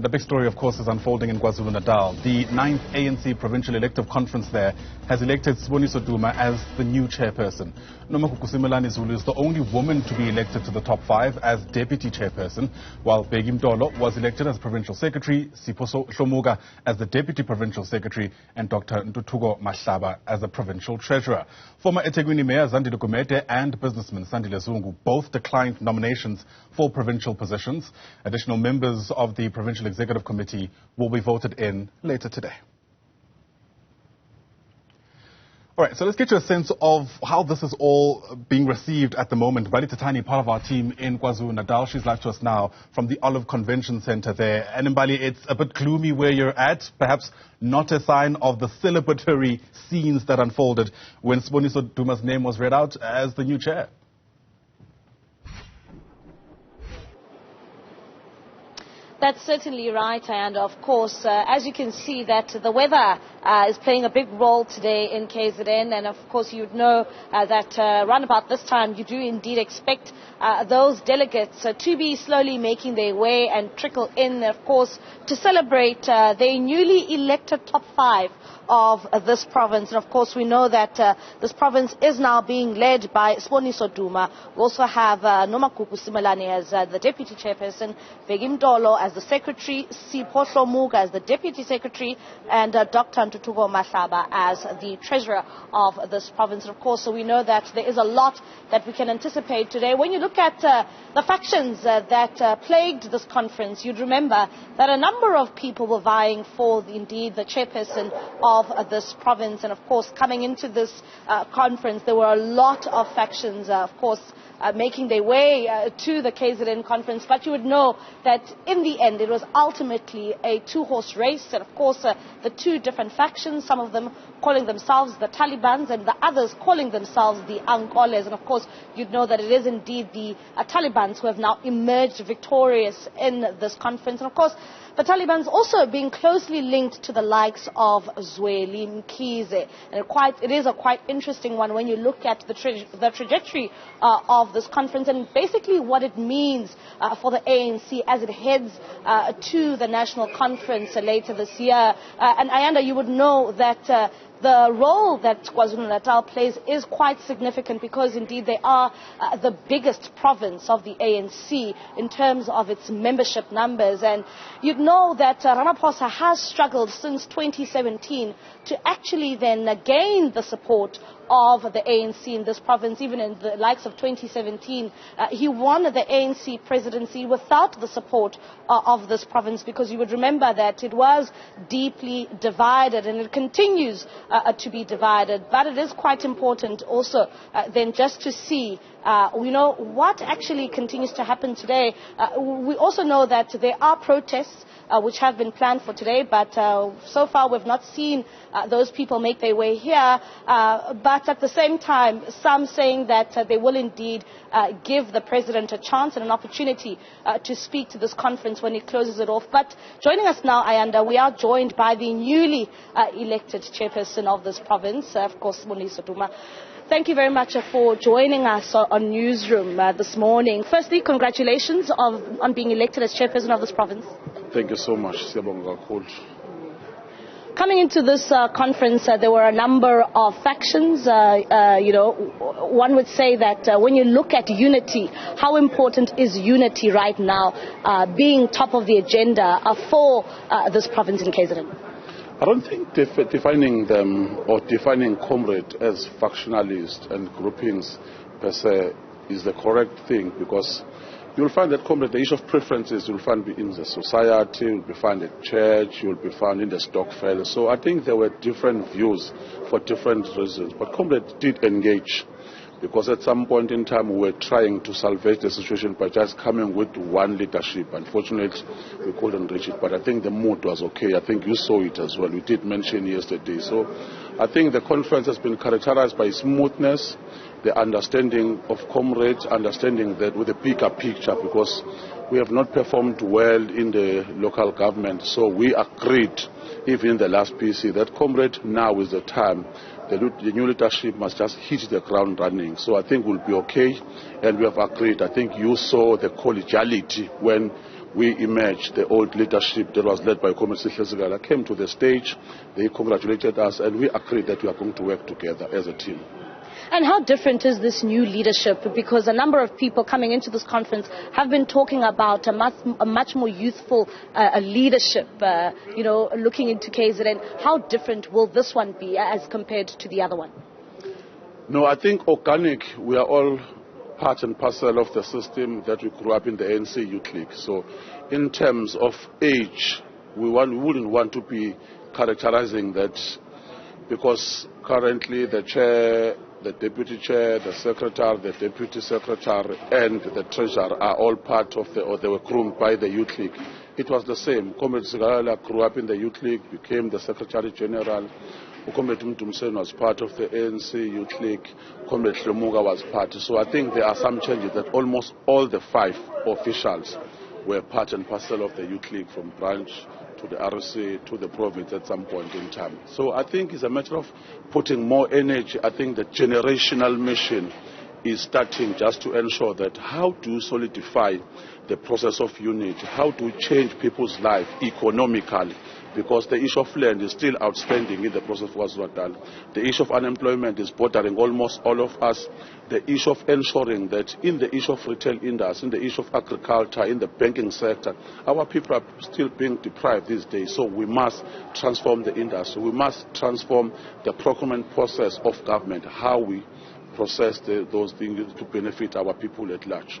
The big story, of course, is unfolding in KwaZulu-Natal. The 9th ANC Provincial Elective Conference there has elected Siboniso Duma as the new chairperson. Zulu is the only woman to be elected to the top 5 as deputy chairperson, while Mbali was elected as provincial secretary, Sipho Shomuga as the deputy provincial secretary, and Dr. Ntuthuko Mahlaba as the provincial treasurer. Former eThekwini Mayor Zandile Gumede and businessman Sandile Zungu both declined nominations for provincial positions. Additional members of the Provincial Executive Committee will be voted in later today. All right, so let's get you a sense of how this is all being received at the moment. Mbali Thethani, part of our team in KwaZulu-Natal, she's live to us now from the Olive Convention Center there. And Mbali, it's a bit gloomy where you're at, perhaps not a sign of the celebratory scenes that unfolded when Siboniso Duma's name was read out as the new chair. That's certainly right, and of course, as you can see, that the weather is playing a big role today in KZN, and of course you'd know that around about this time you do indeed expect those delegates to be slowly making their way and trickle in, of course, to celebrate their newly elected top 5 of this province. And of course we know that this province is now being led by Siboniso Duma. We also have Nomagugu Simelane as the deputy chairperson, Mbali as the secretary, Sipho Shomuga as the deputy secretary, and Dr. Ntuthuko Mahlaba as the treasurer of this province. And of course, so we know that there is a lot that we can anticipate today. When you look at the factions that plagued this conference, you'd remember that a number of people were vying for indeed the chairperson of this province. And of course, coming into this conference, there were a lot of factions, of course, making their way to the KZN conference. But you would know that in the end, it was ultimately a two-horse race. And of course, the two different factions, some of them calling themselves the Talibans and the others calling themselves the Ankoles. And of course, you'd know that it is indeed the Talibans who have now emerged victorious in this conference. And of course, the Taliban's also being closely linked to the likes of Zweli Mkhize. And it is a quite interesting one when you look at the trajectory of this conference and basically what it means for the ANC as it heads to the national conference later this year. And Ayanda, you would know that the role that KwaZulu-Natal plays is quite significant because indeed they are the biggest province of the ANC in terms of its membership numbers. And you'd know that Ramaphosa has struggled since 2017 to actually then gain the support of the ANC in this province. Even in the likes of 2017, he won the ANC presidency without the support of this province, because you would remember that it was deeply divided and it continues to be divided. But it is quite important also then just to see what actually continues to happen today. We also know that there are protests which have been planned for today, but so far we've not seen those people make their way here. But at the same time, some saying that they will indeed give the president a chance and an opportunity to speak to this conference when he closes it off. But joining us now, Ayanda, we are joined by the newly elected chairperson of this province, of course, Siboniso Duma. Thank you very much for joining us on Newsroom this morning. Firstly, congratulations on being elected as chairperson of this province. Thank you so much. Coming into this conference, there were a number of factions. One would say that when you look at unity, how important is unity right now being top of the agenda for this province in KZN? I don't think defining them or defining comrade as factionalists and groupings per se is the correct thing, because you'll find that comrade, the issue of preferences, you'll find in the society, you'll be found at church, you'll be found in the stokvel. So I think there were different views for different reasons. But comrade did engage, because at some point in time we were trying to salvage the situation by just coming with one leadership. Unfortunately, we couldn't reach it, but I think the mood was okay. I think you saw it as well. We did mention yesterday. So I think the conference has been characterized by smoothness, the understanding of comrades, understanding that with a bigger picture, because we have not performed well in the local government. So we agreed, even in the last PC, that comrade, now is the time. The new leadership must just hit the ground running. So I think we'll be okay, and we have agreed. I think you saw the collegiality when we emerged. The old leadership that was led by Comrade Sihle came to the stage, they congratulated us, and we agreed that we are going to work together as a team. And how different is this new leadership? Because a number of people coming into this conference have been talking about a much more youthful leadership, looking into KZN. How different will this one be as compared to the other one? No, I think organic, we are all part and parcel of the system that we grew up in the ANC Youth League. So in terms of age, we wouldn't want to be characterizing that, because currently the chair, the deputy chair, the secretary, the deputy secretary, and the treasurer are all part of they were groomed by the Youth League. It was the same. Comrade Sigalala grew up in the Youth League, became the Secretary General. Comrade Mtumsen was part of the ANC Youth League. Comrade Shlomuga was part. So I think there are some changes that almost all the 5 officials were part and parcel of the Youth League, from branch to the RC to the province at some point in time. So I think it's a matter of putting more energy. I think the generational mission is starting just to ensure that how to solidify the process of unity, how to change people's life economically, because the issue of land is still outstanding in the process of KwaZulu-Natal. The issue of unemployment is bothering almost all of us. The issue of ensuring that in the issue of retail industry, in the issue of agriculture, in the banking sector, our people are still being deprived these days. So we must transform the industry. We must transform the procurement process of government, how we process those things to benefit our people at large.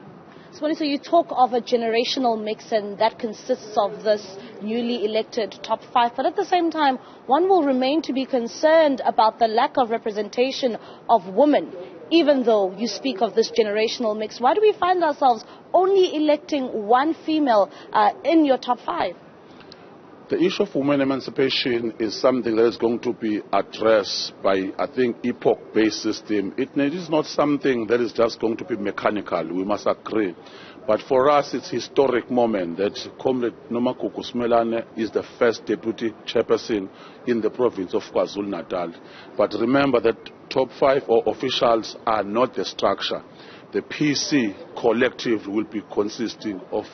So you talk of a generational mix, and that consists of this newly elected top 5, but at the same time, one will remain to be concerned about the lack of representation of women, even though you speak of this generational mix. Why do we find ourselves only electing one female in your top 5? The issue of women emancipation is something that is going to be addressed by, I think, epoch-based system. It is not something that is just going to be mechanical, we must agree. But for us, it's a historic moment that Comrade Nomakuku Smelane is the first deputy chairperson in the province of KwaZulu-Natal. But remember that top 5 officials are not the structure. The PC collective will be consisting of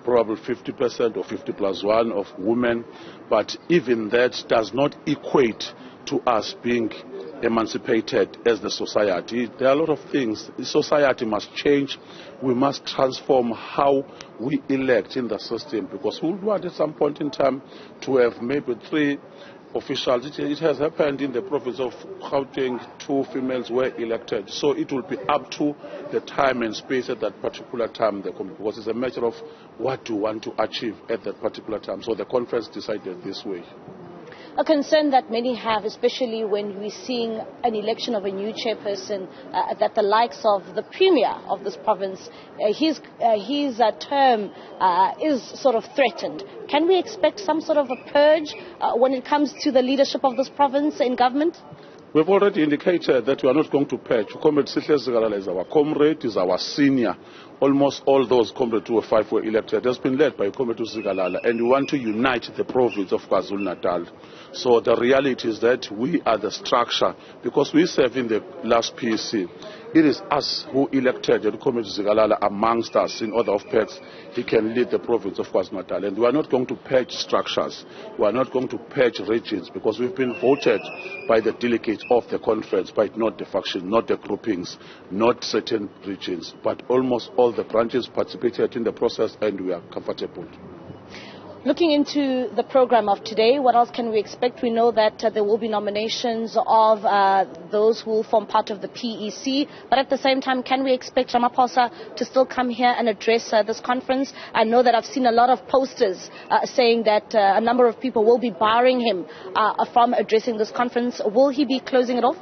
probably 50% or 50+1 of women, but even that does not equate to us being emancipated as the society. There are a lot of things. The society must change. We must transform how we elect in the system, because we would want at some point in time to have maybe 3 officials. It has happened in the province of Gauteng, 2 females were elected. So it will be up to the time and space at that particular time, because it's a matter of what you want to achieve at that particular time. So the conference decided this way. A concern that many have, especially when we're seeing an election of a new chairperson, that the likes of the premier of this province, his term is sort of threatened. Can we expect some sort of a purge when it comes to the leadership of this province in government? We've already indicated that we are not going to purge. Comrade Sihle Zigalala is our comrade, is our senior. Almost all those comrades who were 5 were elected has been led by Comrade Zigalala, and we want to unite the province of KwaZulu-Natal. So the reality is that we are the structure, because we serve in the last PC. It is us who elected Comrade Zigalala amongst us. In order of perks, he can lead the province of KwaZulu-Natal. And we are not going to purge structures. We are not going to purge regions, because we've been voted by the delegates of the conference, but not the faction, not the groupings, not certain regions, but almost all the branches participated in the process, and we are comfortable. Looking into the program of today, what else can we expect? We know that there will be nominations of those who will form part of the PEC, but at the same time, can we expect Ramaphosa to still come here and address this conference? I know that I've seen a lot of posters saying that a number of people will be barring him from addressing this conference. Will he be closing it off?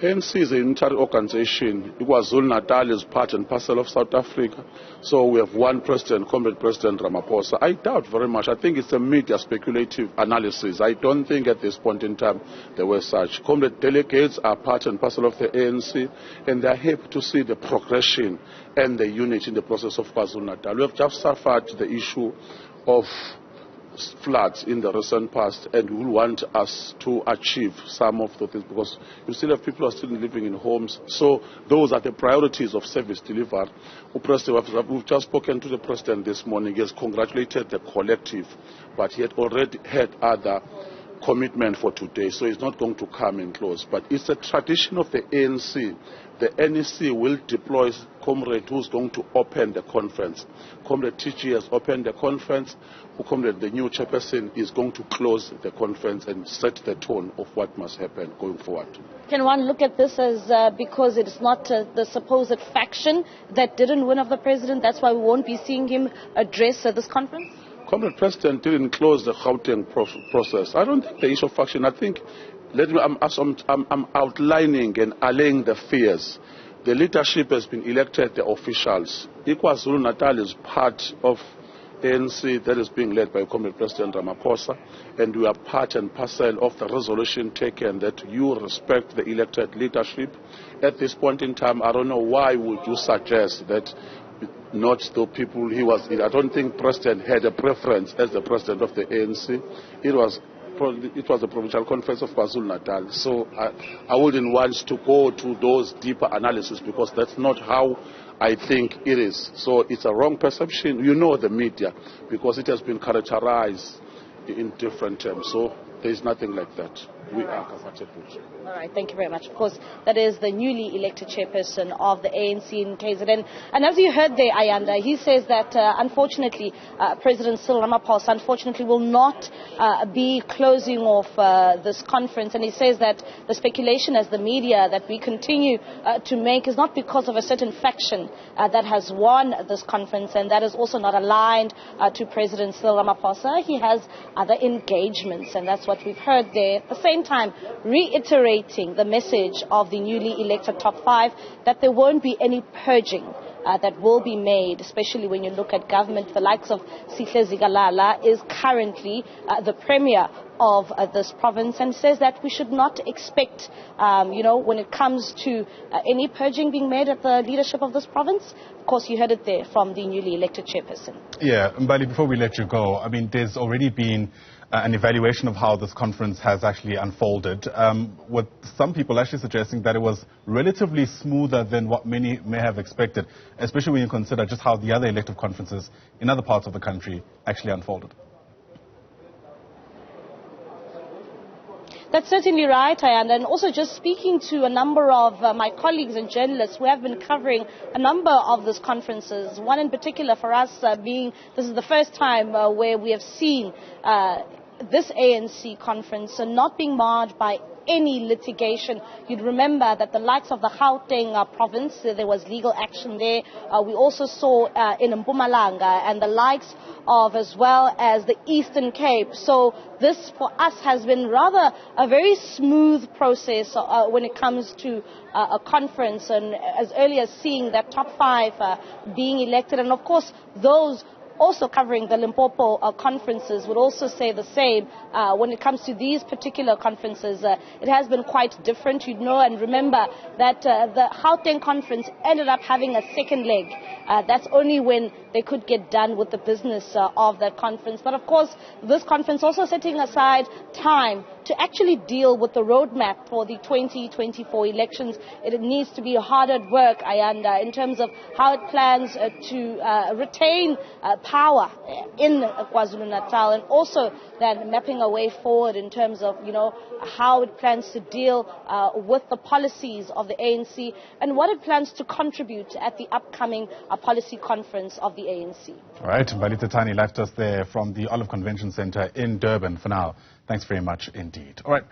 ANC is a unitary organization. KwaZulu-Natal is part and parcel of South Africa. So we have one president, Comrade President Ramaphosa. I doubt very much. I think it's a media speculative analysis. I don't think at this point in time there were such. Comrade delegates are part and parcel of the ANC, and they are happy to see the progression and the unity in the process of KwaZulu-Natal. We have just suffered the issue of floods in the recent past, and we want us to achieve some of the things, because you still have people who are still living in homes. So those are the priorities of service delivery. We've just spoken to the President this morning. He has congratulated the collective, but he had already had other commitment for today, so he's not going to come and close. But it's a tradition of the ANC. The NEC will deploy Comrade who's going to open the conference. Comrade TG has opened the conference. Comrade, the new chairperson, is going to close the conference and set the tone of what must happen going forward. Can one look at this as because it's not the supposed faction that didn't win of the president, that's why we won't be seeing him address this conference? Comrade President didn't close the Gauteng process. I don't think the issue of faction. I think I'm outlining and allaying the fears. The leadership has been elected, the officials. KwaZulu-Natal is part of ANC that is being led by Comrade President Ramaphosa, and we are part and parcel of the resolution taken that you respect the elected leadership. At this point in time, I don't know why would you suggest that not the people he was in. I don't think President had a preference as the president of the ANC. It was the Provincial Conference of KwaZulu-Natal. So I wouldn't want to go to those deeper analysis, because that's not how I think it is. So it's a wrong perception. You know the media, because it has been characterized in different terms. So there is nothing like that. We are comfortable. All right, thank you very much. Of course, that is the newly elected chairperson of the ANC in KZN. And as you heard there, Ayanda, he says that unfortunately, President Cyril Ramaphosa unfortunately will not be closing off this conference. And he says that the speculation as the media that we continue to make is not because of a certain faction that has won this conference, and that is also not aligned to President Cyril Ramaphosa. He has other engagements, and that's what we've heard there. At the same time, reiterating the message of the newly elected top five that there won't be any purging that will be made, especially when you look at government. The likes of Sihle Zikalala is currently the premier of this province, and says that we should not expect, when it comes to any purging being made at the leadership of this province. Of course, you heard it there from the newly elected chairperson. Yeah, Mbali, before we let you go, I mean, there's already been an evaluation of how this conference has actually unfolded, with some people actually suggesting that it was relatively smoother than what many may have expected, especially when you consider just how the other elective conferences in other parts of the country actually unfolded. That's certainly right, Ayanda. And also just speaking to a number of my colleagues and journalists who have been covering a number of these conferences, one in particular for us being, this is the first time where we have seen this ANC conference not being marred by any litigation. You'd remember that the likes of the Gauteng province, there was legal action there. We also saw in Mpumalanga and the likes of as well as the Eastern Cape. So this for us has been rather a very smooth process when it comes to a conference, and as early as seeing that top five being elected, and of course those also covering the Limpopo conferences would also say the same. When it comes to these particular conferences, it has been quite different. You'd know and remember that the Gauteng conference ended up having a second leg. That's only when they could get done with the business of that conference. But of course, this conference also setting aside time to actually deal with the roadmap for the 2024 elections. It needs to be hard at work, Ayanda, in terms of how it plans to retain power in KwaZulu-Natal, and also then mapping a way forward in terms of, how it plans to deal with the policies of the ANC and what it plans to contribute at the upcoming policy conference of the ANC. All right, Mbali Thethani left us there from the Olive Convention Center in Durban for now. Thanks very much indeed. All right.